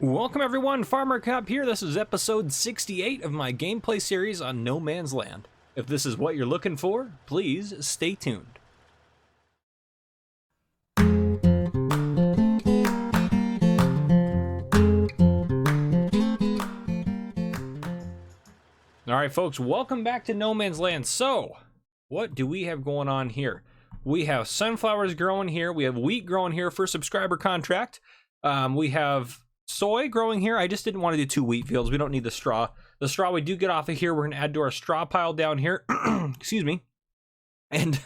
Welcome everyone, Farmer Cop here. This is episode 68 of my gameplay series on No Man's Land. If this is what you're looking for, please stay tuned. Alright folks, welcome back to No Man's Land. So, what do we have going on here? We have sunflowers growing here, we have wheat growing here for subscriber contract, we have soy growing here. I just didn't want to do two wheat fields. We don't need the straw. The straw we do get off of here, we're going to add to our straw pile down here. Excuse me. And,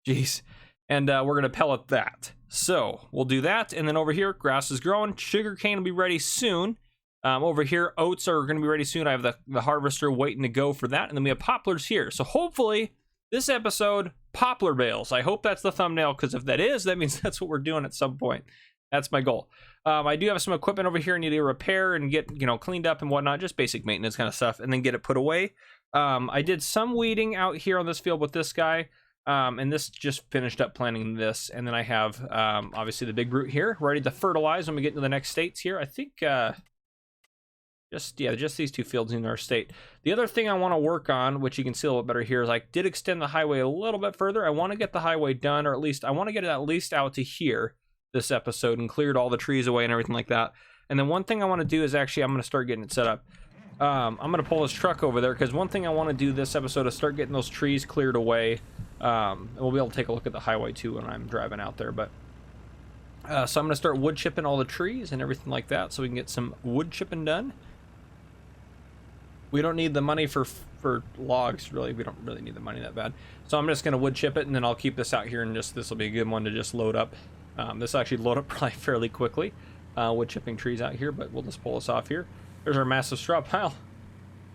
geez. And we're going to pellet that. So, we'll do that. And then over here, grass is growing. Sugar cane will be ready soon. Over here, oats are going to be ready soon. I have the harvester waiting to go for that. And then we have poplars here. So, hopefully, this episode, poplar bales. I hope that's the thumbnail, because if that is, that means that's what we're doing at some point. That's my goal. I do have some equipment over here I need to repair and get, cleaned up and whatnot, just basic maintenance kind of stuff, and then get it put away. I did some weeding out here on this field with this guy, and this just finished up planting this, and then I have, obviously, the big root here, ready to fertilize when we get into the next states here. I think, just these two fields in our state. The other thing I want to work on, which you can see a little better here, is I did extend the highway a little bit further. I want to get the highway done, or at least, I want to get it at least out to here this episode and cleared all the trees away and everything like that. And then one thing I want to do is actually I'm going to start getting it set up. I'm going to pull this truck over there, because one thing I want to do this episode is start getting those trees cleared away. And we'll be able to take a look at the highway too when I'm driving out there. But so I'm going to start wood chipping all the trees and everything like that, so we can get some wood chipping done. We don't need the money for logs, really. We don't really need the money that bad. So I'm just going to wood chip it, and then I'll keep this out here, and just this will be a good one to just load up. This will actually load up probably fairly quickly, wood chipping trees out here, but we'll just pull this off here. There's our massive straw pile,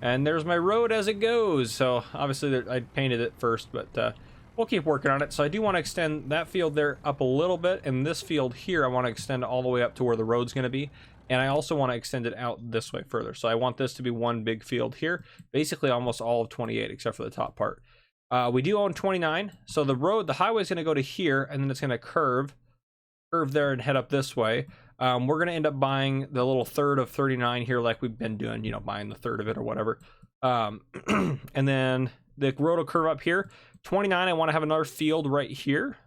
and there's my road as it goes. So obviously I painted it first, but we'll keep working on it. So I do want to extend that field there up a little bit, and this field here I want to extend all the way up to where the road's going to be, and I also want to extend it out this way further. So I want this to be one big field here, basically almost all of 28 except for the top part. We do own 29, so the highway is going to go to here, and then it's going to curve there and head up this way. We're going to end up buying the little third of 39 here, like we've been doing, buying the third of it or whatever. And then the road will curve up here. 29, I want to have another field right here.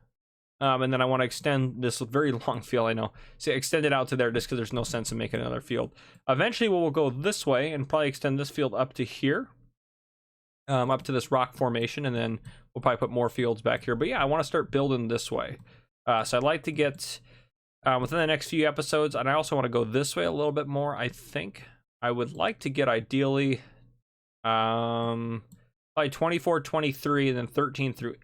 And then I want to extend this very long field, I know. So extend it out to there just because there's no sense in making another field. Eventually we'll go this way and probably extend this field up to here. Up to this rock formation, and then we'll probably put more fields back here. But yeah, I want to start building this way. So I'd like to get within the next few episodes, and I also want to go this way a little bit more. I think I would like to get ideally probably 24, 23, and then 13 through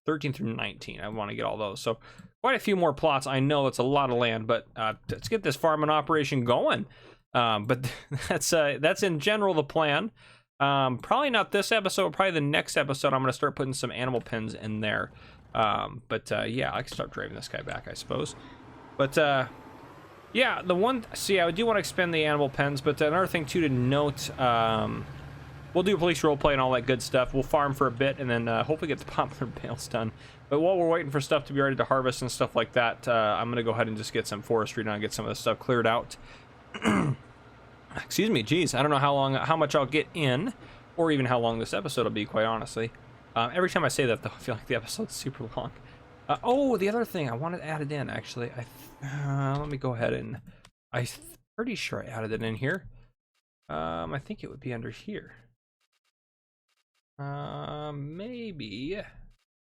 19. I want to get all those. So quite a few more plots. I know it's a lot of land, but let's get this farming operation going. But that's in general the plan. Probably not this episode, probably the next episode I'm going to start putting some animal pens in there. Yeah, I can start driving this guy back, I suppose. But yeah, I do want to expend the animal pens, but another thing too to note, we'll do police roleplay and all that good stuff. We'll farm for a bit, and then hopefully get the poplar bales done. But while we're waiting for stuff to be ready to harvest and stuff like that, I'm gonna go ahead and just get some forestry done, get some of this stuff cleared out. Excuse me, geez, I don't know how much I'll get in, or even how long this episode will be, quite honestly. Every time I say that, though, I feel like the episode's super long. Oh, the other thing, I wanted to add it in, actually. Let me go ahead and... I'm pretty sure I added it in here. I think it would be under here. Maybe...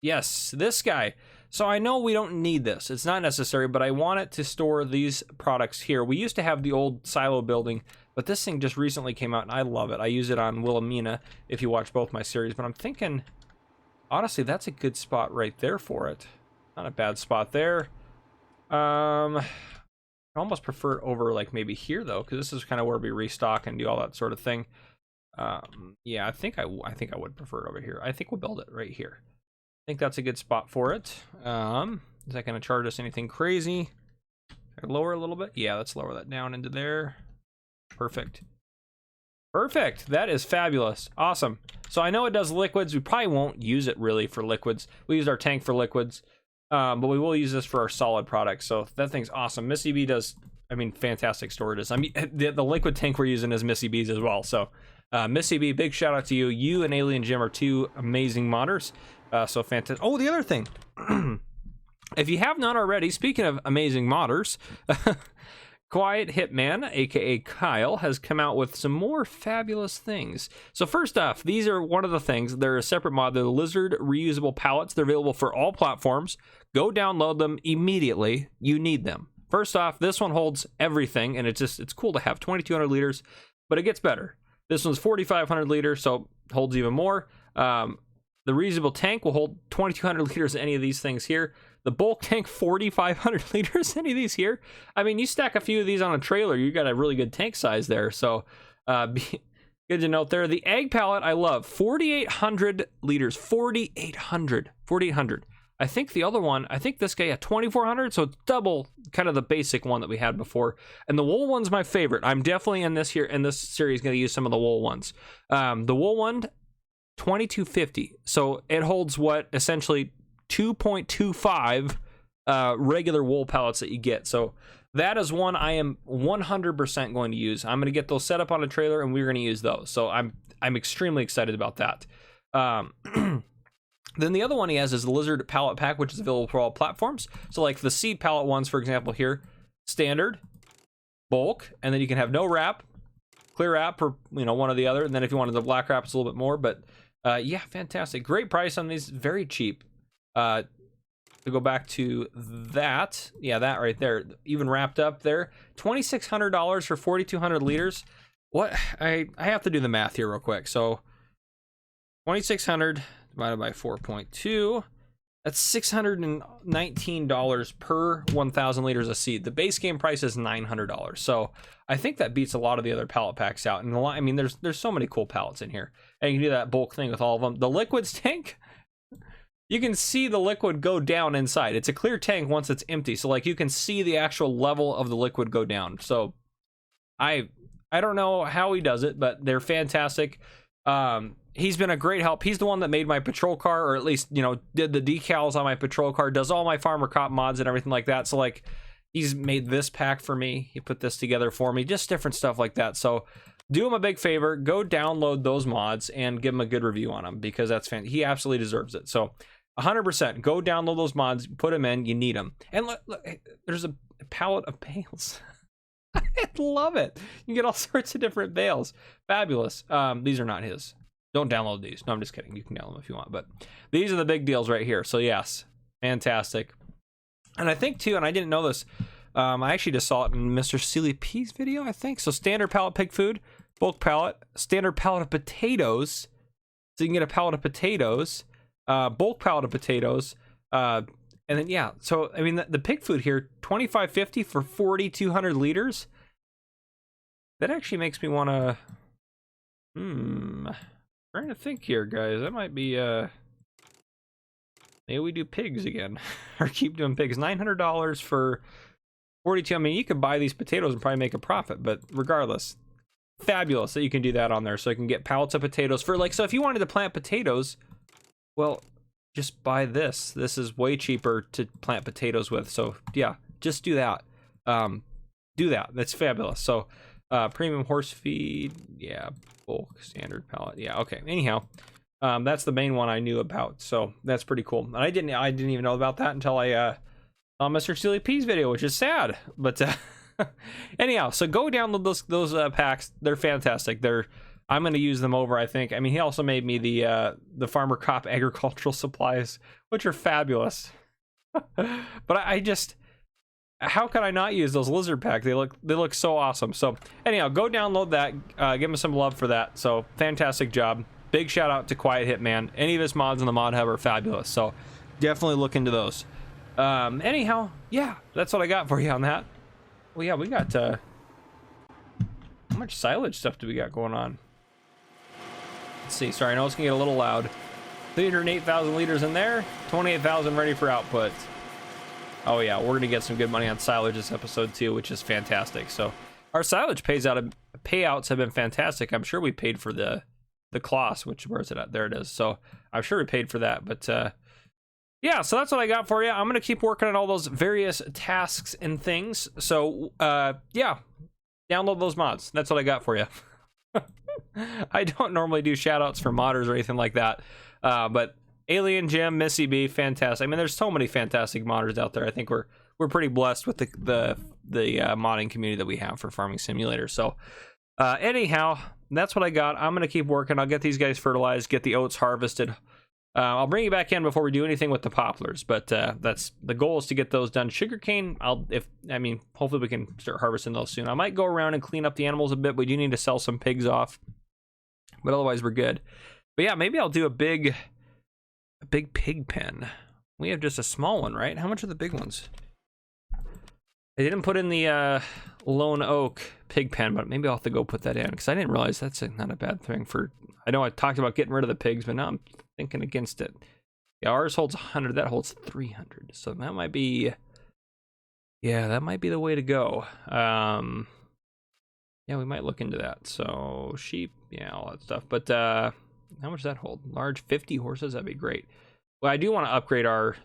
Yes, this guy. So I know we don't need this. It's not necessary, but I want it to store these products here. We used to have the old silo building, but this thing just recently came out, and I love it. I use it on Wilhelmina, if you watch both my series, but I'm thinking... Honestly, that's a good spot right there for it. Not a bad spot there. I almost prefer it over like maybe here though, because this is kind of where we restock and do all that sort of thing. Yeah, I think I would prefer it over here. I think we'll build it right here. I think that's a good spot for it. Is that going to charge us anything crazy? Can I lower a little bit? Yeah, let's lower that down into there. Perfect. Perfect. That is fabulous. Awesome. So I know it does liquids. We probably won't use it really for liquids. We use our tank for liquids, but we will use this for our solid products. So that thing's awesome. Missy B does I mean, fantastic storages. I mean, the liquid tank we're using is Missy B's as well. So Missy B, big shout out to you. You and Alien Jim are two amazing modders. So fantastic. Oh, the other thing. If you have not already, speaking of amazing modders, Quiet Hitman, aka Kyle, has come out with some more fabulous things. So first off, these are one of the things. They're a separate mod. They're the Lizard Reusable Pallets. They're available for all platforms. Go download them immediately. You need them. First off, this one holds everything, and it's cool to have 2,200 liters, but it gets better. This one's 4,500 liters, so holds even more. The reusable tank will hold 2,200 liters of any of these things here. The bulk tank, 4,500 liters, any of these here. I mean, you stack a few of these on a trailer, you got a really good tank size there. So good to note there. The egg pallet, I love. 4,800 liters, 4,800. I think the other one, I think this guy had 2,400, so it's double kind of the basic one that we had before. And the wool one's my favorite. I'm definitely in this series going to use some of the wool ones. The wool one, 2,250. So it holds what essentially 2.25 regular wool pallets that you get. So that is one I am 100% going to use. I'm going to get those set up on a trailer, and we're going to use those. So I'm extremely excited about that. Then the other one he has is the Lizard Pallet Pack, which is available for all platforms. So like the seed pallet ones, for example, here, standard, bulk, and then you can have no wrap, clear wrap, or one or the other. And then if you wanted the black wrap, it's a little bit more. But yeah, fantastic, great price on these, very cheap. To go back to that, yeah, that right there, even wrapped up there, $2,600 for 4,200 liters. What I have to do the math here real quick. So 2,600 divided by 4.2, that's $619 per 1,000 liters of seed. The base game price is $900, so I think that beats a lot of the other pallet packs out. And I mean, there's so many cool pallets in here, and you can do that bulk thing with all of them. The liquids tank, you can see the liquid go down inside. It's a clear tank once it's empty, so like you can see the actual level of the liquid go down. So I don't know how he does it, but they're fantastic. He's been a great help. He's the one that made my patrol car, or at least, did the decals on my patrol car, does all my farmer cop mods and everything like that. So like, he's made this pack for me. He put this together for me, just different stuff like that. So do him a big favor, go download those mods and give him a good review on them, because that's he absolutely deserves it. So 100%, go download those mods, put them in, you need them. And look, there's a pallet of bales. I love it. You get all sorts of different bales. Fabulous. These are not his. Don't download these. No, I'm just kidding. You can download them if you want. But these are the big deals right here. So yes, fantastic. And I think too, and I didn't know this, I actually just saw it in Mr. Sealy P's video, I think. So standard pallet pig food, bulk pallet, standard pallet of potatoes. So you can get a pallet of potatoes, bulk pallet of potatoes, and then yeah. So I mean, the pig food here, $25.50 for 4,200 liters. That actually makes me want to. Trying to think here, guys. That might be maybe we do pigs again, or keep doing pigs. $900 for 42. I mean, you could buy these potatoes and probably make a profit, but regardless, fabulous that you can do that on there. So you can get pallets of potatoes for like. So if you wanted to plant potatoes, well, just buy this. This is way cheaper to plant potatoes with. So yeah, just do that. Do that. That's fabulous. So premium horse feed, yeah, bulk standard pallet, yeah, okay. Anyhow, that's the main one I knew about, so that's pretty cool. And I didn't even know about that until I on Mr. Sealy P's video, which is sad. But anyhow, so go download those packs. They're fantastic. I'm going to use them over, I think. I mean, he also made me the Farmer Cop agricultural supplies, which are fabulous. But I just, how can I not use those lizard pack? They look so awesome. So anyhow, go download that. Give him some love for that. So fantastic job. Big shout out to Quiet Hitman. Any of his mods in the mod hub are fabulous. So definitely look into those. Anyhow, yeah, that's what I got for you on that. Well, yeah, we got how much silage stuff do we got going on? Let's see. Sorry, I know it's gonna get a little loud. 308,000 liters in there. 28,000 ready for output. Oh yeah, we're gonna get some good money on silage this episode too, which is fantastic. So our silage payouts have been fantastic. I'm sure we paid for the Kloss, which, where is it at? There it is. So I'm sure we paid for that, but yeah, so that's what I got for you. I'm gonna keep working on all those various tasks and things. So yeah, download those mods. That's what I got for you. I don't normally do shoutouts for modders or anything like that, but Alien Jim, Missy B, fantastic. I mean, there's so many fantastic modders out there. I think we're pretty blessed with the modding community that we have for Farming Simulator. So anyhow, that's what I got. I'm gonna keep working. I'll get these guys fertilized, get the oats harvested. I'll bring you back in before we do anything with the poplars, but that's the goal, is to get those done. Sugarcane, hopefully we can start harvesting those soon. I might go around and clean up the animals a bit. We do need to sell some pigs off, but otherwise we're good. But yeah, maybe I'll do a big pig pen. We have just a small one, right? How much are the big ones? I didn't put in the Lone Oak pig pen, but maybe I'll have to go put that in, because I didn't realize that's not a bad thing for... I know I talked about getting rid of the pigs, but now I'm thinking against it. Yeah, ours holds 100, that holds 300, so that might be... Yeah, that might be the way to go. Yeah, we might look into that. So, sheep, yeah, all that stuff. But how much does that hold? Large 50 horses, that'd be great. Well, I do want to upgrade our...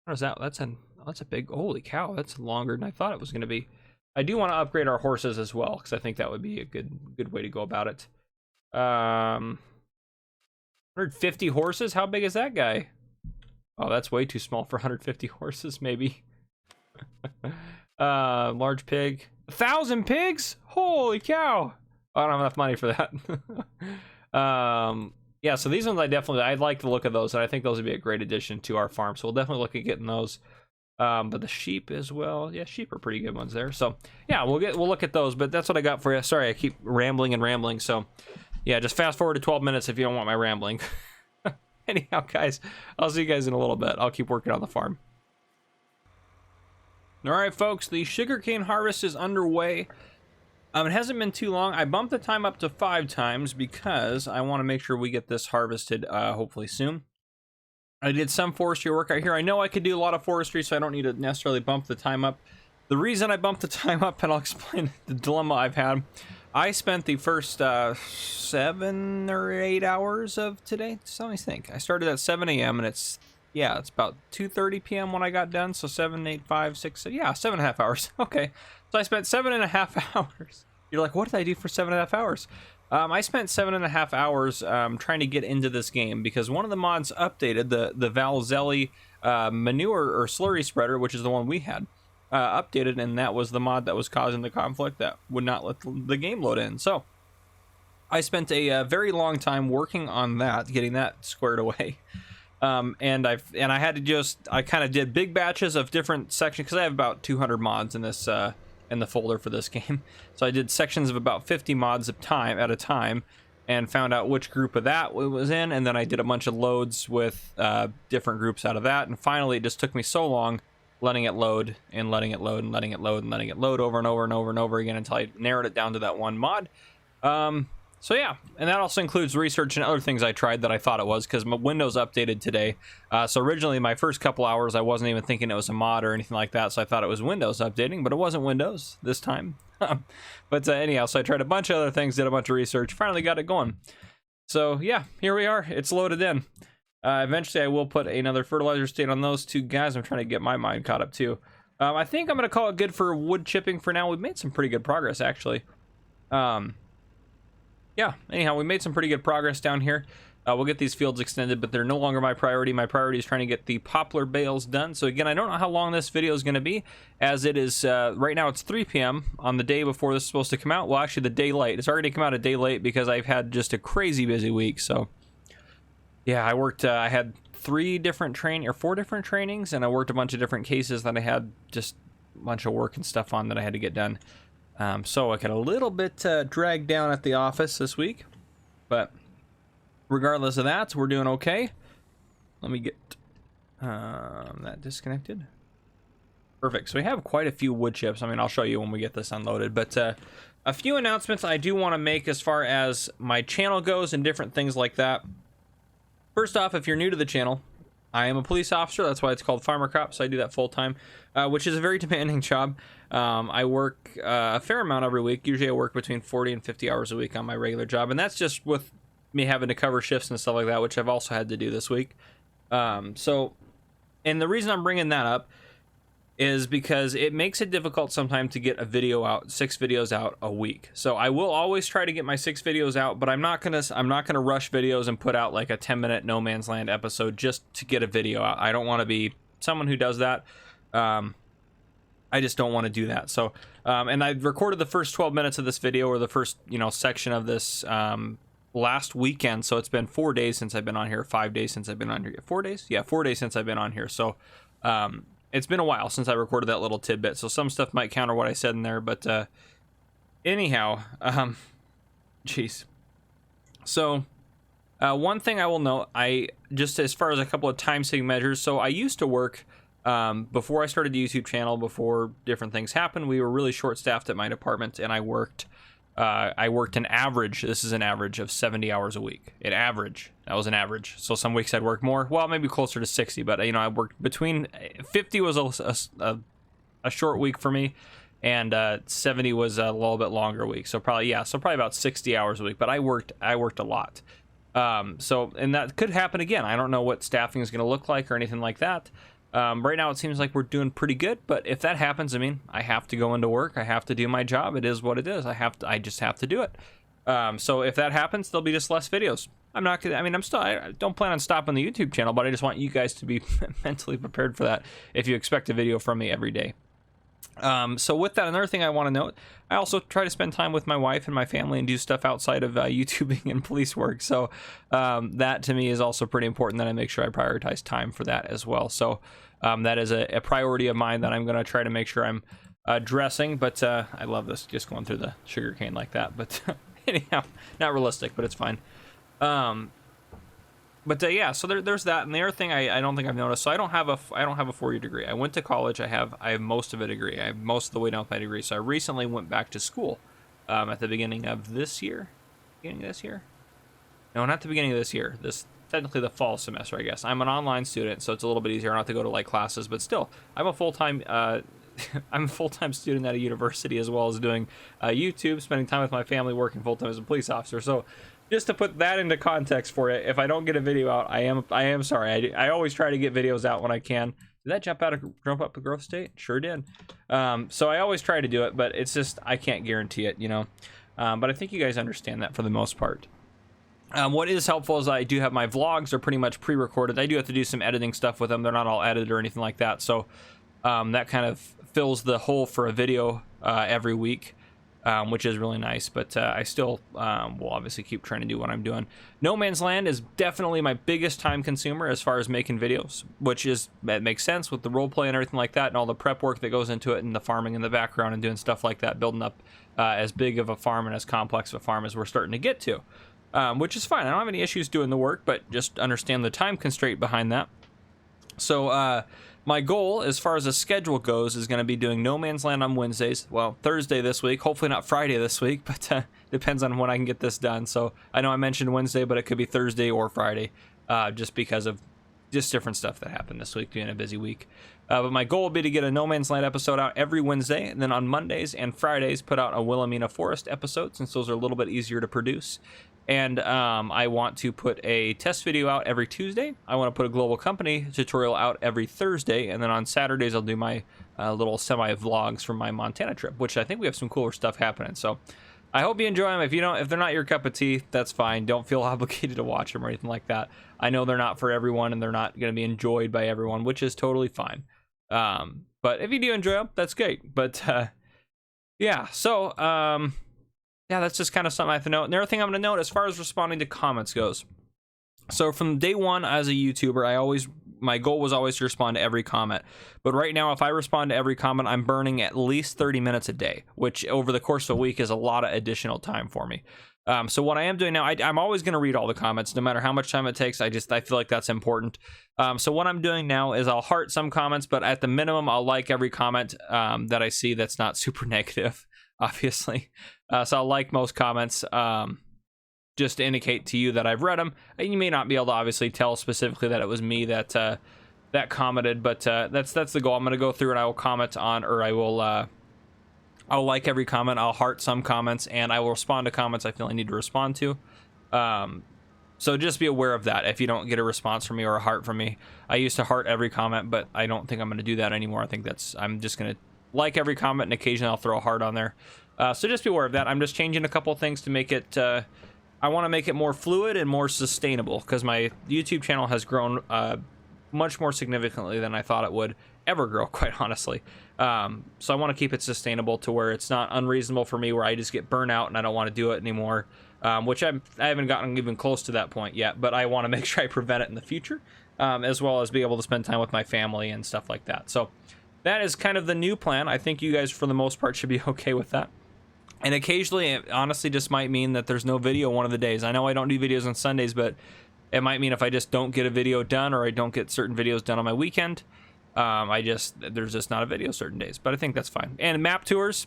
What is that? That's a big... Holy cow, that's longer than I thought it was going to be. I do want to upgrade our horses as well, because I think that would be a good way to go about it. 150 horses? How big is that guy? Oh, that's way too small for 150 horses, maybe. Large pig. 1,000 pigs? Holy cow! I don't have enough money for that. Yeah, so these ones I like the look of those, and I think those would be a great addition to our farm. So we'll definitely look at getting those. But the sheep as well. Yeah, sheep are pretty good ones there. So yeah, we'll look at those. But that's what I got for you. Sorry, I keep rambling. So yeah, just fast forward to 12 minutes if you don't want my rambling. Anyhow, guys, I'll see you guys in a little bit. I'll keep working on the farm. All right, folks, the sugarcane harvest is underway. It hasn't been too long. I bumped the time up to 5 times because I want to make sure we get this harvested hopefully soon. I did some forestry work out here. I know I could do a lot of forestry, so I don't need to necessarily bump the time up. The reason I bumped the time up, and I'll explain the dilemma I've had. I spent the first 7 or 8 hours of today. So let me think. I started at 7 a.m. and it's about 2:30 p.m. when I got done. So 7, 8, 5, 6, yeah, 7.5 hours. Okay. So I spent 7.5 hours. You're like, what did I do for 7.5 hours? I spent 7.5 hours trying to get into this game because one of the mods updated, the Valzelli manure or slurry spreader, which is the one we had, updated, and that was the mod that was causing the conflict that would not let the game load in. So I spent a very long time working on that, getting that squared away. And I kind of did big batches of different sections because I have about 200 mods in this in the folder for this game. So I did sections of about 50 mods at a time and found out which group of that it was in, and then I did a bunch of loads with different groups out of that, and finally it just took me so long letting it load and letting it load and letting it load and letting it load over and over and over and over again until I narrowed it down to that one mod. So yeah, and that also includes research and other things I tried that I thought it was, because my Windows updated today. So originally my first couple hours I wasn't even thinking it was a mod or anything like that, so I thought it was Windows updating, but it wasn't Windows this time. But anyhow, so I tried a bunch of other things, did a bunch of research, finally got it going. So yeah, here we are, it's loaded in. Eventually I will put another fertilizer state on those 2 guys. I'm trying to get my mind caught up too. I think I'm going to call it good for wood chipping for now. We've made some pretty good progress actually. Yeah, anyhow, we made some pretty good progress down here. We'll get these fields extended, but they're no longer my priority. My priority is trying to get the poplar bales done. So again, I don't know how long this video is going to be, as it is, right now it's 3 p.m. on the day before this is supposed to come out. Well, actually the day late. It's already come out a day late because I've had just a crazy busy week. So yeah, I had 4 different trainings, and I worked a bunch of different cases that I had just a bunch of work and stuff on that I had to get done. So I got a little bit dragged down at the office this week, but regardless of that, we're doing okay. Let me get that disconnected. Perfect. So we have quite a few wood chips. I mean, I'll show you when we get this unloaded, but a few announcements I do want to make as far as my channel goes and different things like that. First off, if you're new to the channel, I am a police officer. That's why it's called Farmer Cop. So I do that full time, which is a very demanding job. I work a fair amount every week. Usually I work between 40 and 50 hours a week on my regular job. And that's just with me having to cover shifts and stuff like that, which I've also had to do this week. So And the reason I'm bringing that up is because it makes it difficult sometimes to get a video out, 6 videos out a week. So I will always try to get my 6 videos out, but I'm not gonna rush videos and put out like a 10-minute No Man's Land episode just to get a video out. I don't want to be someone who does that. I just don't want to do that. So and I recorded the first 12 minutes of this video, or the first, you know, section of this last weekend. So it's been 4 days since I've been on here, 5 days since I've been on here. 4 days? Yeah, 4 days since I've been on here. So it's been a while since I recorded that little tidbit, so some stuff might counter what I said in there, but anyhow, jeez. So one thing I will note, I just, as far as a couple of time-saving measures, so I used to work, before I started the YouTube channel, before different things happened, we were really short-staffed at my department, and I worked an average, this is an average of 70 hours a week. An average, that was an average. So some weeks I'd work more, well, maybe closer to 60, but you know, I worked between 50 was a short week for me, and 70 was a little bit longer week. So probably, yeah, so probably about 60 hours a week, but I worked a lot. So, and that could happen again. I don't know what staffing is going to look like or anything like that. Right now it seems like we're doing pretty good, but if that happens, I mean, I have to go into work. I have to do my job. It is what it is. I just have to do it. So if that happens, there'll be just less videos. I'm not gonna, I mean, I don't plan on stopping the YouTube channel, but I just want you guys to be mentally prepared for that if you expect a video from me every day. So with that, another thing I want to note, I also try to spend time with my wife and my family and do stuff outside of YouTubing and police work. So that to me is also pretty important, that I make sure I prioritize time for that as well. So that is a priority of mine that I'm going to try to make sure I'm addressing. But I love this, just going through the sugarcane like that. But anyhow, not realistic, but it's fine. But yeah, so there's that. And the other thing I don't think I've noticed, so I don't have a 4-year degree. I went to college. I have most of a degree. I have most of the way down with my degree. So I recently went back to school at the beginning of this year. Beginning of this year? No, not the beginning of this year. This technically the fall semester, I guess. I'm an online student, so it's a little bit easier not to go to like classes. But still, I'm a full-time I'm a full-time student at a university, as well as doing YouTube, spending time with my family, working full-time as a police officer. So just to put that into context for you, if I don't get a video out, I am sorry. I always try to get videos out when I can. Did that jump up the growth state? Sure did. So I always try to do it, but it's just, I can't guarantee it, you know. But I think you guys understand that for the most part. What is helpful is I do have my vlogs are pretty much pre-recorded. I do have to do some editing stuff with them. They're not all edited or anything like that. So that kind of fills the hole for a video every week. Which is really nice, but I still will obviously keep trying to do what I'm doing. No Man's Land is definitely my biggest time consumer as far as making videos, which is, that makes sense with the role play and everything like that, and all the prep work that goes into it, and the farming in the background, and doing stuff like that, building up as big of a farm and as complex of a farm as we're starting to get to, which is fine. I don't have any issues doing the work, but just understand the time constraint behind that. So my goal, as far as the schedule goes, is going to be doing No Man's Land on Wednesdays. Well, Thursday this week. Hopefully not Friday this week, but depends on when I can get this done. So I know I mentioned Wednesday, but it could be Thursday or Friday, just because of just different stuff that happened this week, being a busy week. But my goal will be to get a No Man's Land episode out every Wednesday, and then on Mondays and Fridays put out a Wilhelmina Forest episode, since those are a little bit easier to produce. And I want to put a test video out every Tuesday. I want to put a global company tutorial out every Thursday, and then on Saturdays I'll do my little semi-vlogs from my Montana trip, which I think we have some cooler stuff happening. So I hope you enjoy them. If you don't, if they're not your cup of tea, that's fine. Don't feel obligated to watch them or anything like that. I know they're not for everyone, and they're not going to be enjoyed by everyone, which is totally fine. But if you do enjoy them, that's great. But yeah, so yeah, that's just kind of something I have to note. And the other thing I'm going to note as far as responding to comments goes. So from day one as a YouTuber, my goal was always to respond to every comment. But right now, if I respond to every comment, I'm burning at least 30 minutes a day, which over the course of a week is a lot of additional time for me. So what I am doing now, I'm always going to read all the comments, no matter how much time it takes. I feel like that's important. So what I'm doing now is I'll heart some comments, but at the minimum, I'll like every comment that I see that's not super negative, obviously. So I'll like most comments, just to indicate to you that I've read them. You may not be able to obviously tell specifically that it was me that that commented, but that's the goal. I'm going to go through and I will comment on, or I'll like every comment, I'll heart some comments, and I will respond to comments I feel I need to respond to. So just be aware of that if you don't get a response from me or a heart from me. I used to heart every comment, but I don't think I'm going to do that anymore. I think I'm just going to like every comment, and occasionally I'll throw a heart on there. So just be aware of that. I'm just changing a couple of things to make it, I want to make it more fluid and more sustainable, because my YouTube channel has grown much more significantly than I thought it would ever grow, quite honestly. So I want to keep it sustainable to where it's not unreasonable for me, where I just get burnt out and I don't want to do it anymore. Which I haven't gotten even close to that point yet, but I want to make sure I prevent it in the future, as well as be able to spend time with my family and stuff like that. So that is kind of the new plan. I think you guys, for the most part, should be okay with that. And occasionally, it honestly just might mean that there's no video one of the days. I know I don't do videos on Sundays, but it might mean if I just don't get a video done, or I don't get certain videos done on my weekend, there's just not a video certain days. But I think that's fine. And map tours,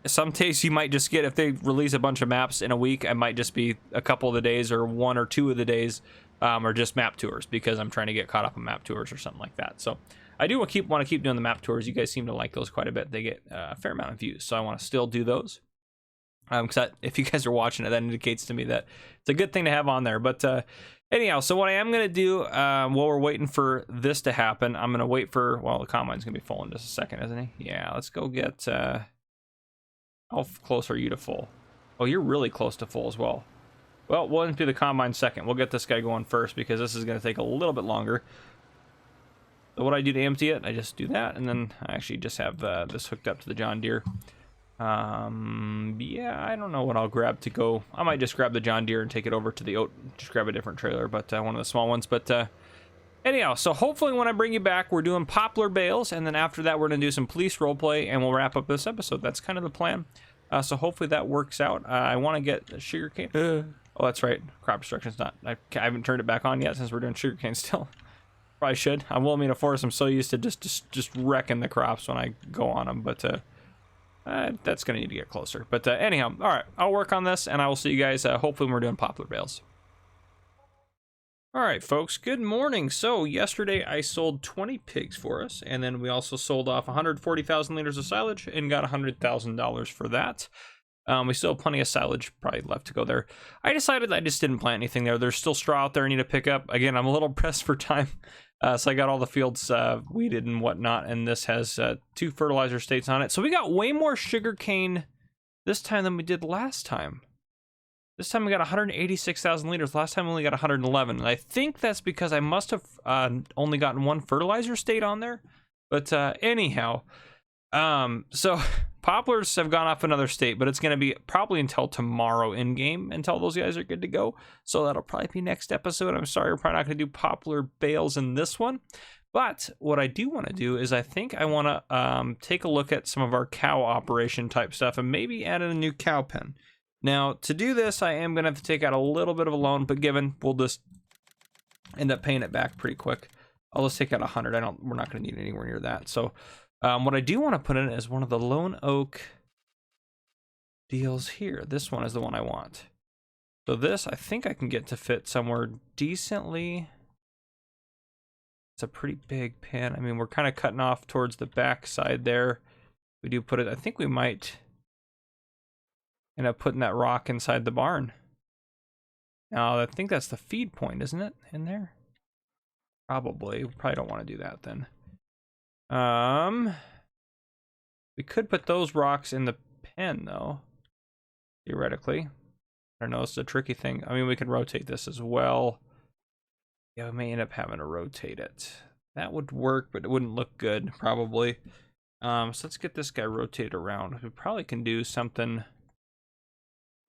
some days you might just get, if they release a bunch of maps in a week, it might just be a couple of the days or 1 or 2 of the days are just map tours, because I'm trying to get caught up on map tours or something like that. So I do want to keep doing the map tours. You guys seem to like those quite a bit. They get a fair amount of views, so I want to still do those. Because if you guys are watching it, that indicates to me that it's a good thing to have on there. But anyhow, so what I am going to do while we're waiting for this to happen, I'm going to wait for, well, the combine's going to be full in just a second, isn't he? Yeah, let's go get... how close are you to full? Oh, you're really close to full as well. Well, we'll empty the combine second. We'll get this guy going first, because this is going to take a little bit longer. So what I do to empty it, I just do that, and then I actually just have this hooked up to the John Deere. Yeah, I don't know what I'll grab to go. I might just grab the John Deere and take it over to the just grab a different trailer, but one of the small ones. But anyhow, so hopefully when I bring you back, we're doing poplar bales, and then after that, we're going to do some police roleplay, and we'll wrap up this episode. That's kind of the plan. So hopefully that works out. I want to get sugarcane. Oh, that's right. Crop destruction's not. I haven't turned it back on yet since we're doing sugarcane still. Probably should. I will mean to force. I'm so used to just wrecking the crops when I go on them, but that's going to need to get closer. But anyhow, all right. I'll work on this, and I will see you guys hopefully when we're doing poplar bales. All right, folks, good morning. So yesterday I sold 20 pigs for us, and then we also sold off 140,000 liters of silage and got $100,000 for that. We still have plenty of silage probably left to go there. I decided I just didn't plant anything there. There's still straw out there I need to pick up. Again, I'm a little pressed for time, so I got all the fields weeded and whatnot, and this has 2 fertilizer states on it. So we got way more sugarcane this time than we did last time. This time we got 186,000 liters. Last time we only got 111. And I think that's because I must have only gotten 1 fertilizer state on there. But anyhow, so poplars have gone off another state, but it's going to be probably until tomorrow in game until those guys are good to go. So that'll probably be next episode. I'm sorry, we're probably not going to do poplar bales in this one. But what I do want to do is I think I want to take a look at some of our cow operation type stuff and maybe add in a new cow pen. Now, to do this, I am going to have to take out a little bit of a loan, but given we'll just end up paying it back pretty quick. I'll just take out 100. We're not going to need anywhere near that. So what I do want to put in is one of the lone oak deals here. This one is the one I want. So this, I think I can get to fit somewhere decently. It's a pretty big pen. I mean, we're kind of cutting off towards the back side there. We do put it, I think we might end up putting that rock inside the barn. Now, I think that's the feed point, isn't it, in there? Probably. We probably don't want to do that then. We could put those rocks in the pen, though, theoretically. I don't know, it's a tricky thing. I mean, we can rotate this as well. Yeah, we may end up having to rotate it. That would work, but it wouldn't look good, probably. So let's get this guy rotated around. We probably can do something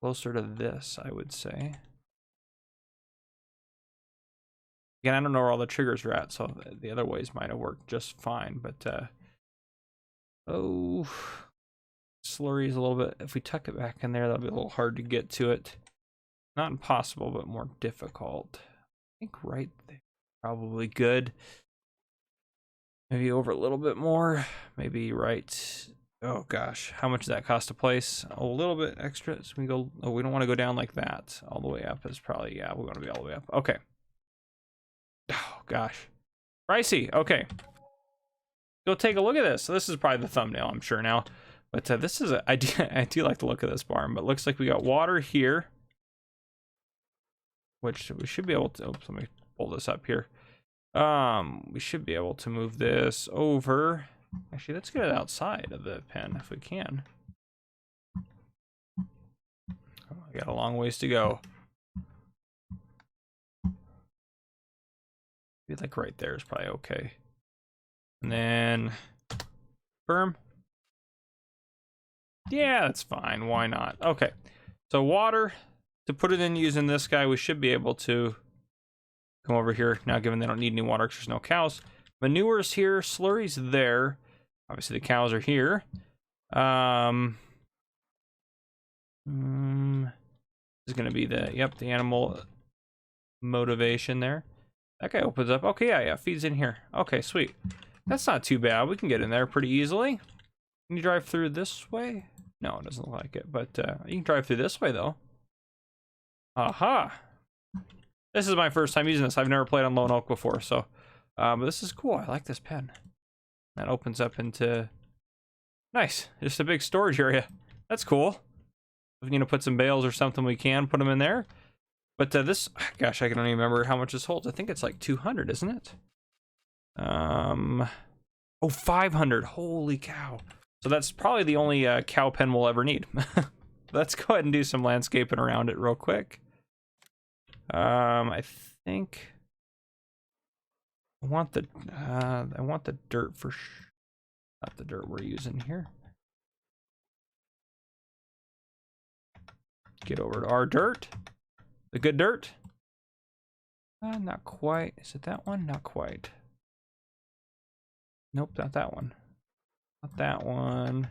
closer to this, I would say. Again, I don't know where all the triggers are at, so the other ways might have worked just fine, but oh, slurry's a little bit, if we tuck it back in there, that'll be a little hard to get to it. Not impossible, but more difficult. I think right there, probably good. Maybe over a little bit more, maybe right. Oh gosh, how much does that cost to place? A little bit extra, so we go, oh, we don't want to go down like that. All the way up is probably, yeah, we want to be all the way up. Okay. Oh gosh, pricey. Okay, go take a look at this. So this is probably the thumbnail, I'm sure now, but this is I do like the look of this barn. But it looks like we got water here, which we should be able to, oops, let me pull this up here. We should be able to move this over. Actually, let's get it outside of the pen if we can. Oh, I got a long ways to go. Maybe like right there is probably okay. And then firm. Yeah, that's fine. Why not? Okay. So water, to put it in using this guy, we should be able to come over here. Now, given they don't need any water because there's no cows. Manure's here. Slurry's there. Obviously, the cows are here. This is going to be the, yep, the animal motivation there. That guy opens up. Okay, yeah, feeds in here. Okay, sweet. That's not too bad. We can get in there pretty easily. Can you drive through this way? No, it doesn't look like it, but you can drive through this way, though. Aha! This is my first time using this. I've never played on Lone Oak before, so... but this is cool. I like this pen. That opens up into... Nice. Just a big storage area. That's cool. If we're going to put some bales or something, we can put them in there. But this... Gosh, I don't even remember how much this holds. I think it's like 200, isn't it? Oh, 500. Holy cow. So that's probably the only cow pen we'll ever need. Let's go ahead and do some landscaping around it real quick. I think I want the dirt for not the dirt we're using here. Get over to our dirt. The good dirt. Not quite. Is it that one? Not quite. Nope, not that one. Not that one.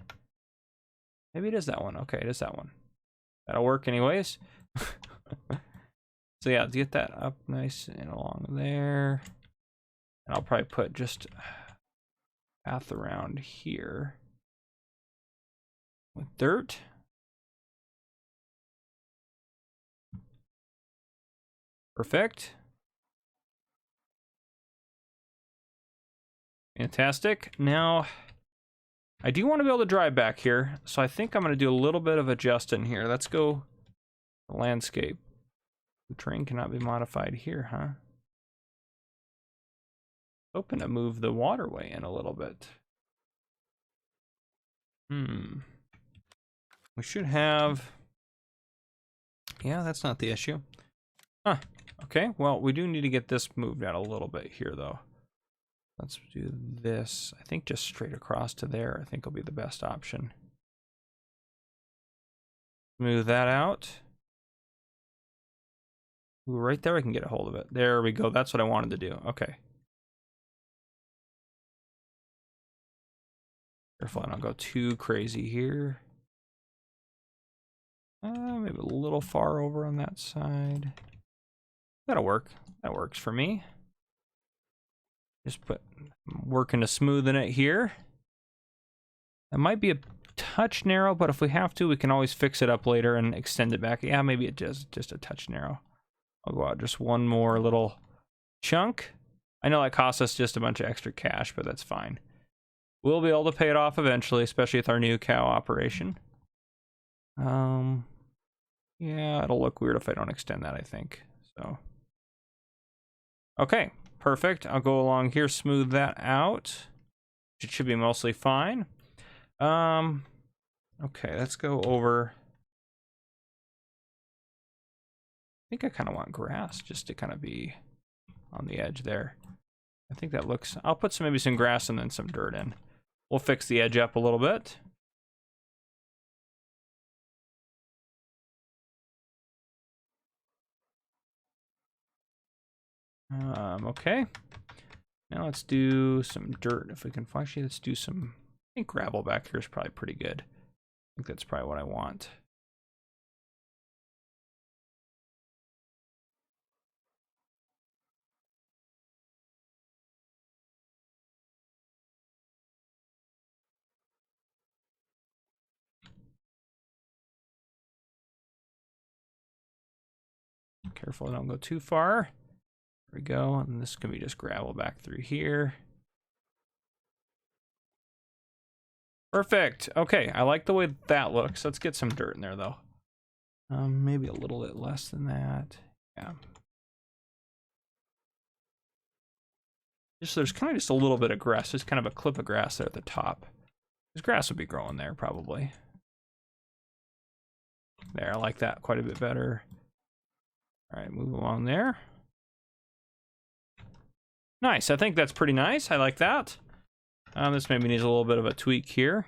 Maybe it is that one. Okay, it is that one. That'll work anyways. So yeah, get that up nice and along there. And I'll probably put just a path around here with dirt. Perfect. Fantastic. Now, I do want to be able to drive back here, so I think I'm going to do a little bit of adjusting here. Let's go landscape. The terrain cannot be modified here, huh? Open to move the waterway in a little bit. We should have... Yeah, that's not the issue. Huh. Okay, well, we do need to get this moved out a little bit here, though. Let's do this. I think just straight across to there, I think will be the best option. Move that out. Ooh, right there, I can get a hold of it. There we go. That's what I wanted to do. Okay. Careful I don't go too crazy here. Maybe a little far over on that side. That'll work. That works for me. Just working to smoothen it here. It might be a touch narrow, but if we have to, we can always fix it up later and extend it back. Yeah, maybe it does just a touch narrow. I'll go out just one more little chunk. I know that costs us just a bunch of extra cash, but that's fine. We'll be able to pay it off eventually, especially with our new cow operation. Yeah, it'll look weird if I don't extend that, I think. So, okay, perfect. I'll go along here, smooth that out. It should be mostly fine. Okay, let's go over. I think I kind of want grass just to kind of be on the edge there. I think that looks... I'll put maybe some grass and then some dirt in. We'll fix the edge up a little bit. Okay. Now let's do some dirt if we can. Actually, let's do some... I think gravel back here is probably pretty good. I think that's probably what I want. Careful I don't go too far. There we go. And this can be just gravel back through here. Perfect. Okay, I like the way that looks. Let's get some dirt in there, though. Maybe a little bit less than that. Yeah, Just there's kind of just a little bit of grass. There's kind of a clip of grass there at the top. This grass would be growing there probably. There, I like that quite a bit better. All right, move along there. Nice, I think that's pretty nice. I like that. This maybe needs a little bit of a tweak here.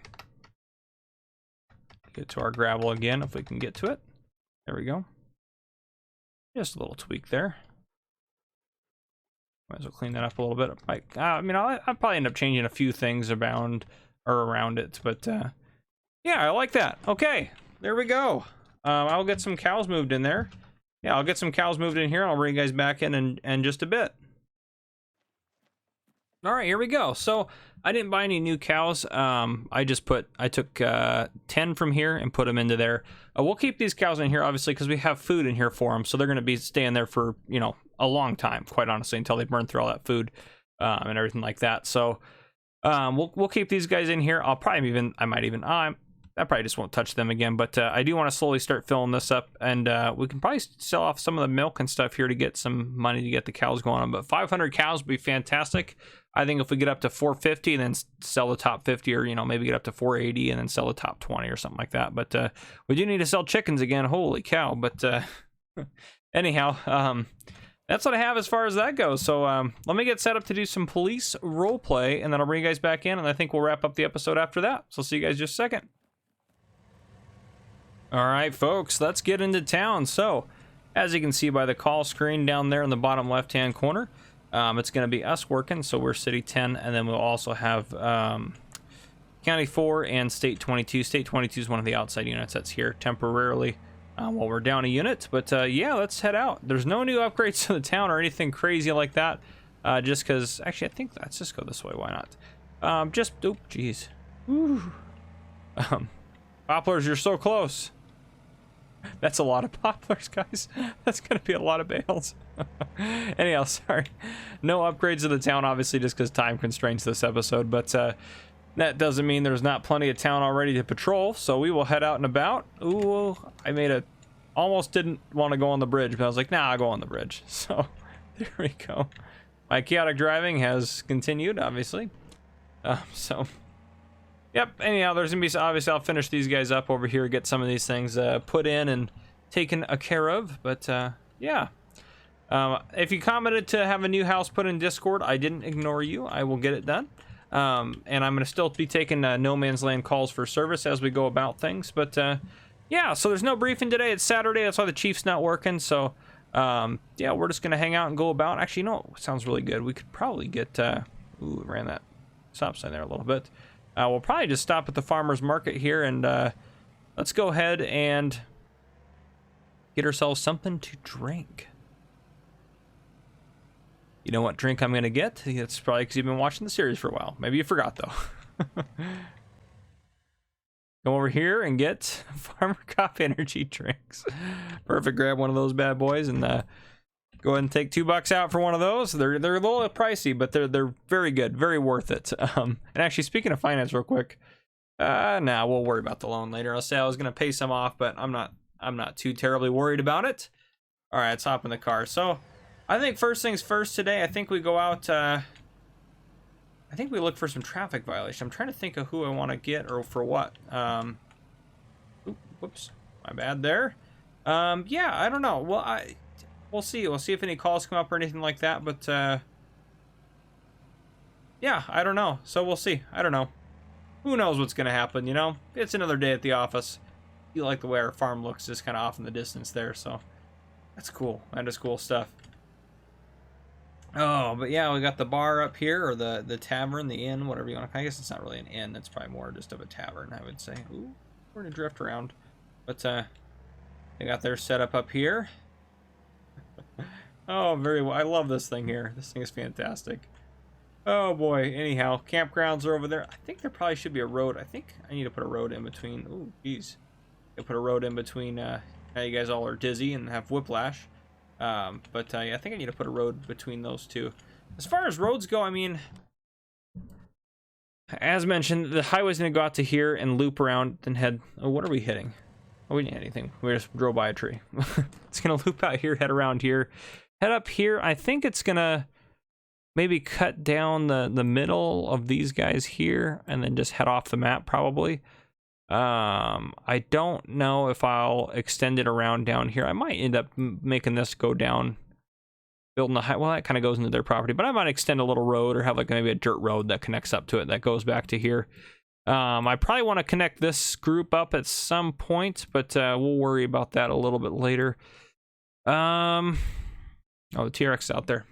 Get to our gravel again if we can get to it. There we go. Just a little tweak there. Might as well clean that up a little bit. I mean, I'll probably end up changing a few things around it, but yeah, I like that. Okay, there we go. I'll get some cows moved in there. Yeah, I'll get some cows moved in here. I'll bring you guys back in just a bit. All right, here we go. So I didn't buy any new cows. I took 10 from here and put them into there. We'll keep these cows in here, obviously, because we have food in here for them. So they're going to be staying there for, you know, a long time, quite honestly, until they burn through all that food and everything like that. So we'll keep these guys in here. I probably just won't touch them again, but I do want to slowly start filling this up, and we can probably sell off some of the milk and stuff here to get some money to get the cows going on. But 500 cows would be fantastic. I think if we get up to 450 and then sell the top 50, or, you know, maybe get up to 480 and then sell the top 20 or something like that. But we do need to sell chickens again. Holy cow. But anyhow, that's what I have as far as that goes. So let me get set up to do some police role play, and then I'll bring you guys back in, and I think we'll wrap up the episode after that. So see you guys just a second. All right, folks, let's get into town. So as you can see by the call screen down there in the bottom left-hand corner, it's going to be us working. So we're City 10, and then we'll also have County 4 and State 22. State 22 is one of the outside units that's here temporarily while we're down a unit. But yeah, let's head out. There's no new upgrades to the town or anything crazy like that. Just because, actually, I think let's just go this way. Why not? Oh, geez. Poplars, you're so close. That's a lot of poplars, guys. That's gonna be a lot of bales. Anyhow, sorry. No upgrades to the town, obviously, just because time constraints this episode. But that doesn't mean there's not plenty of town already to patrol. So we will head out and about. Ooh, almost didn't want to go on the bridge, but I was like, nah, I'll go on the bridge. So there we go. My chaotic driving has continued, obviously. Yep, anyhow, there's going to be, obviously, I'll finish these guys up over here, get some of these things put in and taken care of, but yeah. If you commented to have a new house put in Discord, I didn't ignore you. I will get it done. And I'm going to still be taking No Man's Land calls for service as we go about things, but yeah, so there's no briefing today. It's Saturday, that's why the chief's not working, so yeah, we're just going to hang out and go about. Actually, you know what sounds really good? We could probably get, ooh, ran that stop sign there a little bit. We'll probably just stop at the farmer's market here, and let's go ahead and get ourselves something to drink. You know what drink I'm going to get? It's probably because you've been watching the series for a while. Maybe you forgot, though. Go over here and get Farmer Cop energy drinks. Perfect. Grab one of those bad boys and go ahead and take $2 out for one of those. They're a little pricey, but they're very good, very worth it. And actually, speaking of finance, real quick, nah, we'll worry about the loan later. I'll say I was gonna pay some off, but I'm not too terribly worried about it. All right, let's hop in the car. So, I think first things first today. I think we go out. I think we look for some traffic violation. I'm trying to think of who I want to get or for what. Whoops, my bad there. Yeah, I don't know. Well, we'll see. We'll see if any calls come up or anything like that. But yeah, I don't know. So we'll see. I don't know. Who knows what's gonna happen? You know, it's another day at the office. You like the way our farm looks, just kind of off in the distance there. So that's cool. That is cool stuff. Oh, but yeah, we got the bar up here, or the tavern, the inn, whatever you want to. I guess it's not really an inn. It's probably more just of a tavern, I would say. Ooh, we're gonna drift around. But they got their setup up here. Oh, very well. I love this thing here. This thing is fantastic. Oh boy. Anyhow, campgrounds are over there. I think there probably should be a road. I think I need to put a road in between. Ooh, geez. I put a road in between. Now you guys all are dizzy and have whiplash. But yeah, I think I need to put a road between those two. As far as roads go, I mean, as mentioned, the highway's gonna go out to here and loop around and head. Oh, what are we hitting? Oh, we didn't hit anything. We just drove by a tree. It's gonna loop out here, head around here, head up here. I think it's gonna maybe cut down the middle of these guys here and then just head off the map probably. I don't know if I'll extend it around down here. I might end up making this go down, building a high, well, that kind of goes into their property, but I might extend a little road or have like maybe a dirt road that connects up to it that goes back to here. I probably want to connect this group up at some point, but we'll worry about that a little bit later. Oh, the T-Rex out there.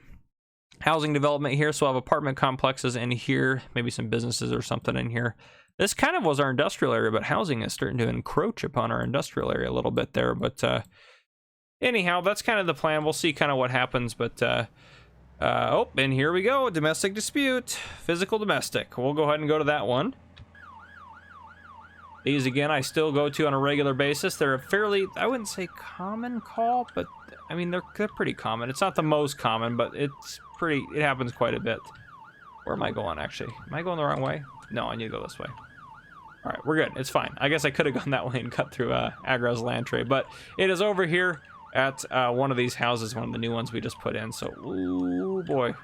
Housing development here, so we'll have apartment complexes in here, maybe some businesses or something in here. This kind of was our industrial area, but housing is starting to encroach upon our industrial area a little bit there. But anyhow, that's kind of the plan. We'll see kind of what happens. But oh, and here we go. Domestic dispute, physical domestic. We'll go ahead and go to that one. These, again, I still go to on a regular basis. They're a fairly, I wouldn't say common call, but I mean, they're pretty common. It's not the most common, but it's pretty, it happens quite a bit. Where am I going, actually? Am I going the wrong way? No, I need to go this way. All right, we're good. It's fine. I guess I could have gone that way and cut through Agra's land tray, but it is over here at one of these houses, one of the new ones we just put in. So, ooh, boy.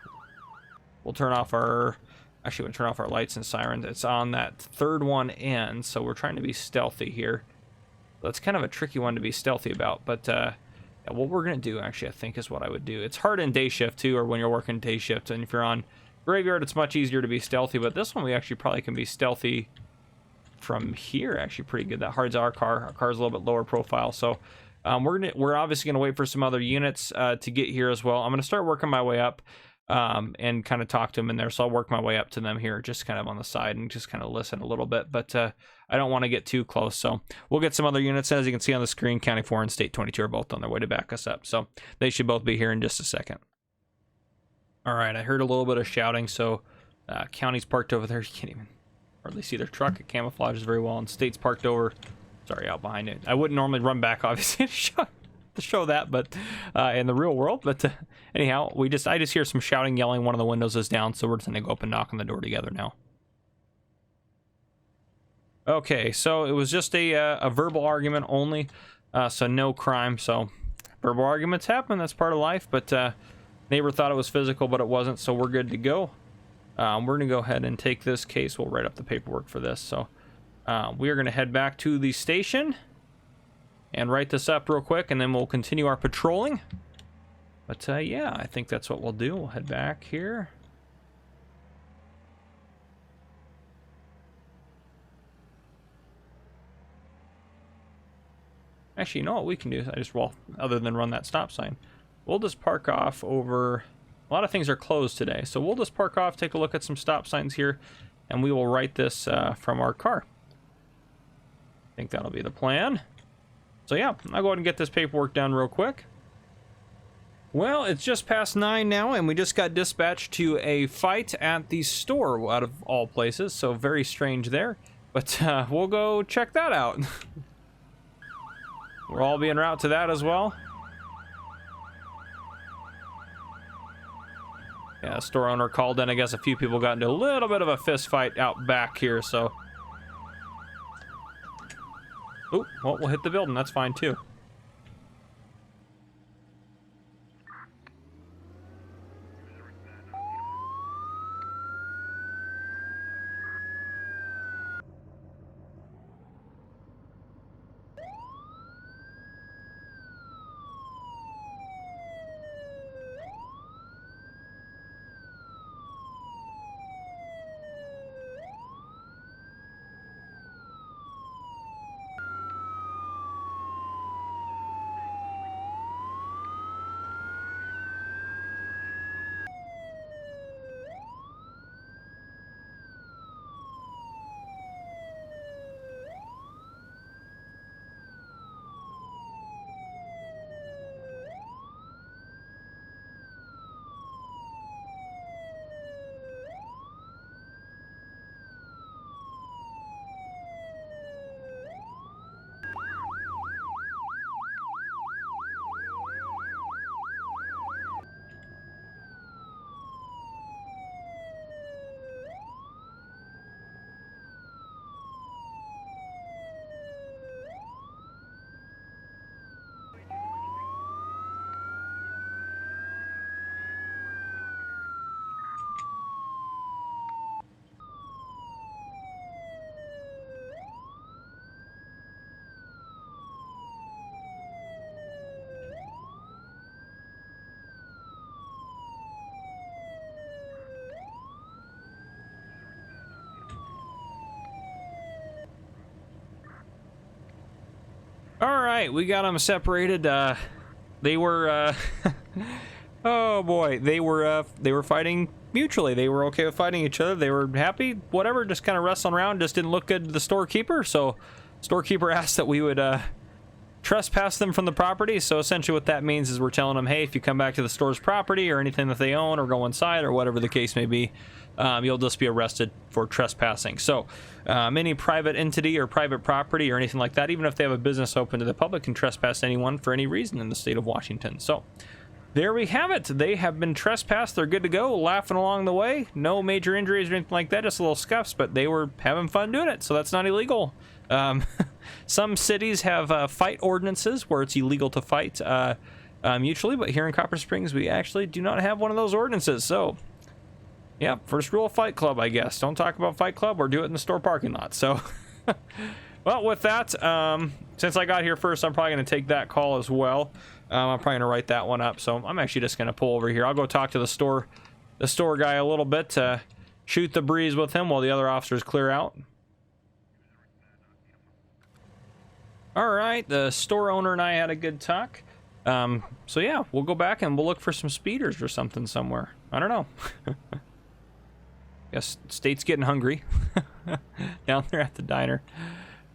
We'll turn off our... Actually, we'll turn off our lights and sirens. It's on that third one in, so we're trying to be stealthy here. That's kind of a tricky one to be stealthy about, but yeah, what we're going to do, actually, I think is what I would do. It's hard in day shift, too, or when you're working day shift, and if you're on graveyard, it's much easier to be stealthy, but this one we actually probably can be stealthy from here, actually pretty good. That hard's our car. Our car's a little bit lower profile, so we're obviously going to wait for some other units to get here as well. I'm going to start working my way up. And kind of talk to them in there. So I'll work my way up to them here, just kind of on the side and just kind of listen a little bit. But I don't want to get too close. So we'll get some other units. As you can see on the screen, County 4 and State 22 are both on their way to back us up. So they should both be here in just a second. All right, I heard a little bit of shouting. So County's parked over there. You can't even hardly see their truck. It camouflages very well. And State's parked over, sorry, out behind it. I wouldn't normally run back, obviously, to show that, but in the real world. But anyhow, I just hear some shouting, yelling. One of the windows is down, so we're just gonna go up and knock on the door together now. Okay, so it was just a verbal argument only, so no crime. So verbal arguments happen, that's part of life, but neighbor thought it was physical, but it wasn't, so we're good to go. We're gonna go ahead and take this case. We'll write up the paperwork for this. So we are gonna head back to the station and write this up real quick, and then we'll continue our patrolling. But yeah, I think that's what we'll do. We'll head back here. Actually, you know what we can do? Well, other than run that stop sign, we'll just park off over... A lot of things are closed today, so we'll just park off, take a look at some stop signs here, and we will write this from our car. I think that'll be the plan. So yeah, I'll go ahead and get this paperwork done real quick. Well, it's just past 9 now, and we just got dispatched to a fight at the store, out of all places, so very strange there. But we'll go check that out. We'll all be en route to that as well. Yeah, the store owner called in. I guess a few people got into a little bit of a fist fight out back here, so... Oh, well, we'll hit the building. That's fine, too. All right, we got them separated. They were, oh boy, they were fighting mutually. They were okay with fighting each other. They were happy, whatever, just kind of wrestling around. Just didn't look good to the storekeeper. So, storekeeper asked that we would trespass them from the property. So essentially, what that means is we're telling them, hey, if you come back to the store's property or anything that they own or go inside or whatever the case may be, you'll just be arrested for trespassing. So any private entity or private property or anything like that, even if they have a business open to the public, can trespass anyone for any reason in the state of Washington. So there we have it. They have been trespassed. They're good to go, laughing along the way. No major injuries or anything like that, just a little scuffs, but they were having fun doing it, so that's not illegal. Some cities have fight ordinances where it's illegal to fight mutually, but here in Copper Springs, we actually do not have one of those ordinances. So, yeah, first rule of Fight Club, I guess. Don't talk about Fight Club or do it in the store parking lot. So, well, with that, since I got here first, I'm probably going to take that call as well. I'm probably going to write that one up. So I'm actually just going to pull over here. I'll go talk to the store guy a little bit to shoot the breeze with him while the other officers clear out. All right, the store owner and I had a good talk. So yeah, we'll go back and we'll look for some speeders or something somewhere. I don't know. Guess State's getting hungry down there at the diner.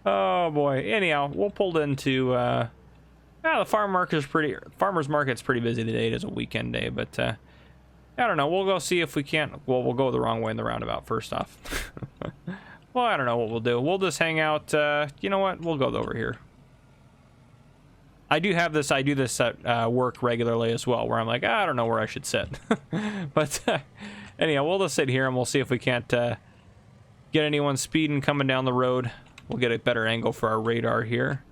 Oh boy. Anyhow, we'll pull into the farmer's market's pretty busy today. It is a weekend day, but I don't know. We'll go see if we can't. Well, we'll go the wrong way in the roundabout first off. Well, I don't know what we'll do. We'll just hang out. You know what? We'll go over here. I do this at work regularly as well, where I'm like, I don't know where I should sit. But anyhow, we'll just sit here and we'll see if we can't get anyone speeding coming down the road. We'll get a better angle for our radar here.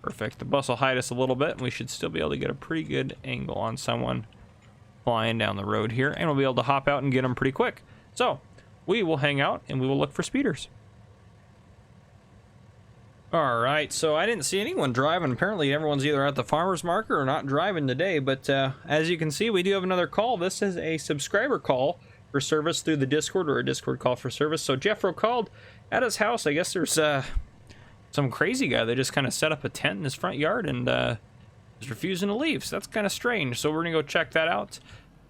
Perfect. The bus will hide us a little bit, and we should still be able to get a pretty good angle on someone flying down the road here, and we'll be able to hop out and get them pretty quick. So we will hang out and we will look for speeders. All right, so I didn't see anyone driving. Apparently everyone's either at the farmer's market or not driving today, but as you can see, we do have another call. This is a subscriber call for service through the Discord, or a Discord call for service. So Jeffro called at his house. I guess there's some crazy guy that just kind of set up a tent in his front yard and is refusing to leave. So that's kind of strange. So we're gonna go check that out.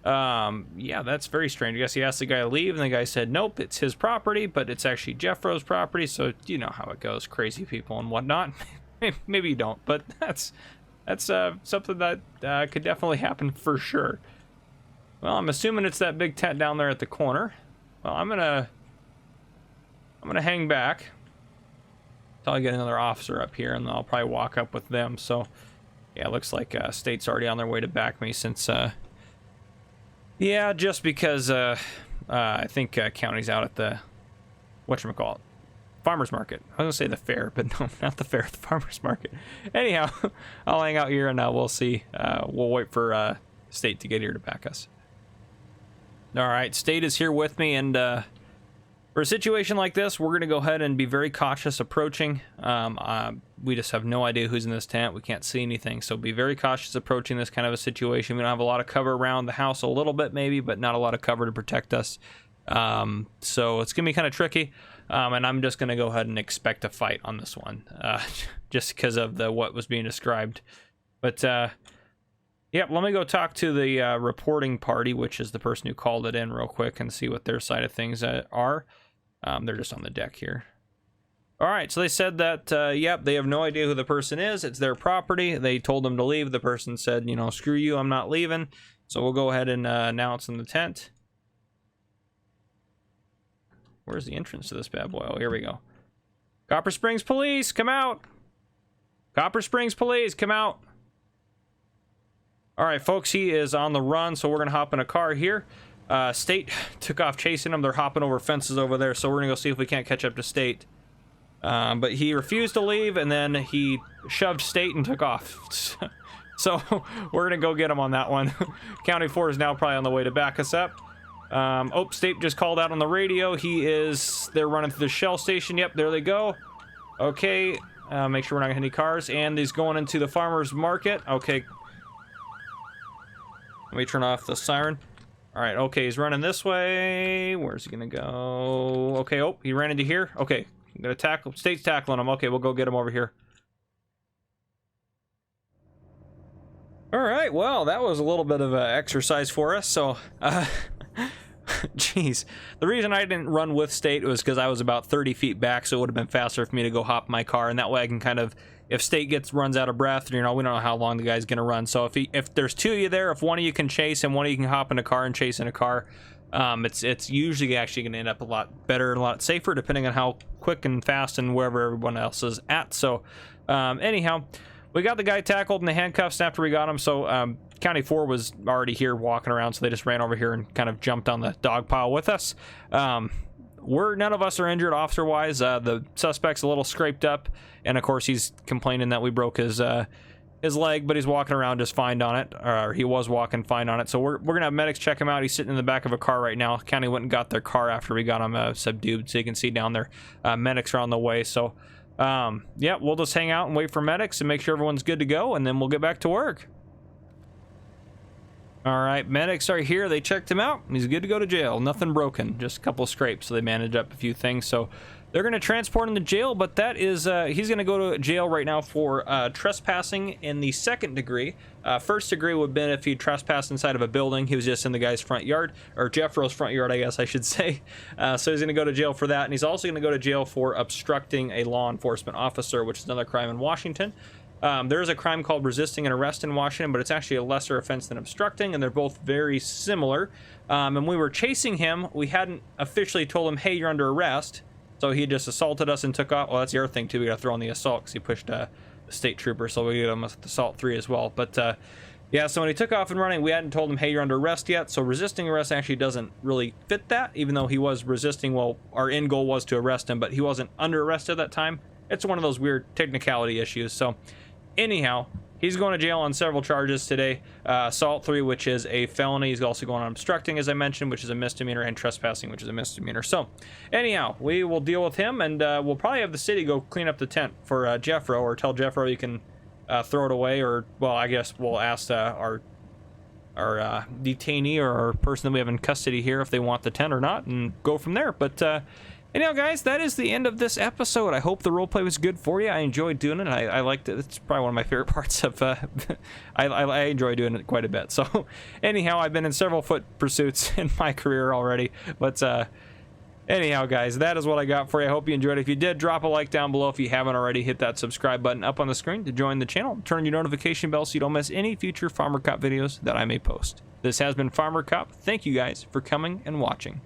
Yeah, that's very strange. I guess he asked the guy to leave, and the guy said nope, it's his property, but it's actually Jeffro's property. So you know how it goes, crazy people and whatnot. Maybe you don't, but that's something that could definitely happen for sure. Well, I'm assuming it's that big tent down there at the corner. Well, I'm gonna hang back until I get another officer up here, and then I'll probably walk up with them. So yeah, it looks like State's already on their way to back me, since yeah, just because I think County's out at the whatchamacallit, farmer's market. I was gonna say the fair, but no, not the fair, the farmer's market. Anyhow, I'll hang out here and we'll see. We'll wait for State to get here to back us. All right, State is here with me, and for a situation like this, we're gonna go ahead and be very cautious approaching. We just have no idea who's in this tent. We can't see anything, so be very cautious approaching this kind of a situation. We don't have a lot of cover around the house, a little bit maybe, but not a lot of cover to protect us. So it's gonna be kind of tricky, and I'm just gonna go ahead and expect a fight on this one, just because of what was being described. But yeah, let me go talk to the reporting party, which is the person who called it in, real quick, and see what their side of things are. They're just on the deck here. All right, so they said that, yep, they have no idea who the person is. It's their property. They told them to leave. The person said, you know, screw you, I'm not leaving. So we'll go ahead and announce in the tent. Where's the entrance to this bad boy? Oh, here we go. Copper Springs Police, come out. Copper Springs Police, come out. All right, folks, he is on the run, so we're going to hop in a car here. State took off chasing him. They're hopping over fences over there, so we're going to go see if we can't catch up to State. But he refused to leave, and then he shoved State and took off. So we're going to go get him on that one. County 4 is now probably on the way to back us up. Oh, State just called out on the radio. They're running through the Shell station. Yep, there they go. Okay, make sure we're not going to hit any cars. And he's going into the farmer's market. Okay. Let me turn off the siren. All right, okay, he's running this way. Where's he gonna go? Okay, oh, he ran into here. Okay, I'm gonna tackle. State's tackling him. Okay, we'll go get him over here. All right, well, that was a little bit of an exercise for us. So, geez, the reason I didn't run with State was because I was about 30 feet back, so it would have been faster for me to go hop my car, and that way I can kind of, if State runs out of breath, you know, we don't know how long the guy's gonna run. So if there's two of you there, if one of you can chase and one of you can hop in a car and chase in a car, it's usually actually gonna end up a lot better and a lot safer, depending on how quick and fast and wherever everyone else is at. So, anyhow. We got the guy tackled in the handcuffs after we got him, so County 4 was already here walking around, so they just ran over here and kind of jumped on the dog pile with us. None of us are injured officer-wise. The suspect's a little scraped up, and of course he's complaining that we broke his leg, but he's walking around just fine on it, or he was walking fine on it. So we're gonna have medics check him out. He's sitting in the back of a car right now. County went and got their car after we got him subdued, so you can see down there medics are on the way. So yeah, we'll just hang out and wait for medics and make sure everyone's good to go, and then we'll get back to work. All right, medics are here. They checked him out. He's good to go to jail. Nothing broken, just a couple of scrapes. So they managed up a few things. So they're going to transport him to jail, but that is, he's going to go to jail right now for trespassing in the second degree. First degree would have been if he trespassed inside of a building. He was just in the guy's front yard, or Jeffro's front yard, I guess I should say. So he's going to go to jail for that, and he's also going to go to jail for obstructing a law enforcement officer, which is another crime in Washington. There is a crime called resisting an arrest in Washington, but it's actually a lesser offense than obstructing, and they're both very similar. And we were chasing him. We hadn't officially told him, hey, you're under arrest. So he just assaulted us and took off. Well, that's the other thing, too. We got to throw in the assault because he pushed the state trooper, so we get him assault 3 as well. But, yeah, so when he took off and running, we hadn't told him, hey, you're under arrest yet. So resisting arrest actually doesn't really fit that, even though he was resisting. Well, our end goal was to arrest him, but he wasn't under arrest at that time. It's one of those weird technicality issues. So anyhow, he's going to jail on several charges today. Assault 3, which is a felony. He's also going on obstructing, as I mentioned, which is a misdemeanor, and trespassing, which is a misdemeanor. So anyhow, we will deal with him, and we'll probably have the city go clean up the tent for Jeffro, or tell Jeffro you can throw it away, or, well, I guess we'll ask our detainee or our person that we have in custody here if they want the tent or not, and go from there. But anyhow, guys, that is the end of this episode. I hope the roleplay was good for you. I enjoyed doing it. I liked it. It's probably one of my favorite parts of I enjoy doing it quite a bit. So anyhow, I've been in several foot pursuits in my career already, but anyhow, guys, that is what I got for you. I hope you enjoyed it. If you did, drop a like down below. If you haven't already, hit that subscribe button up on the screen to join the channel. Turn your notification bell so you don't miss any future Farmer Cop videos that I may post. This has been Farmer Cop. Thank you guys for coming and watching.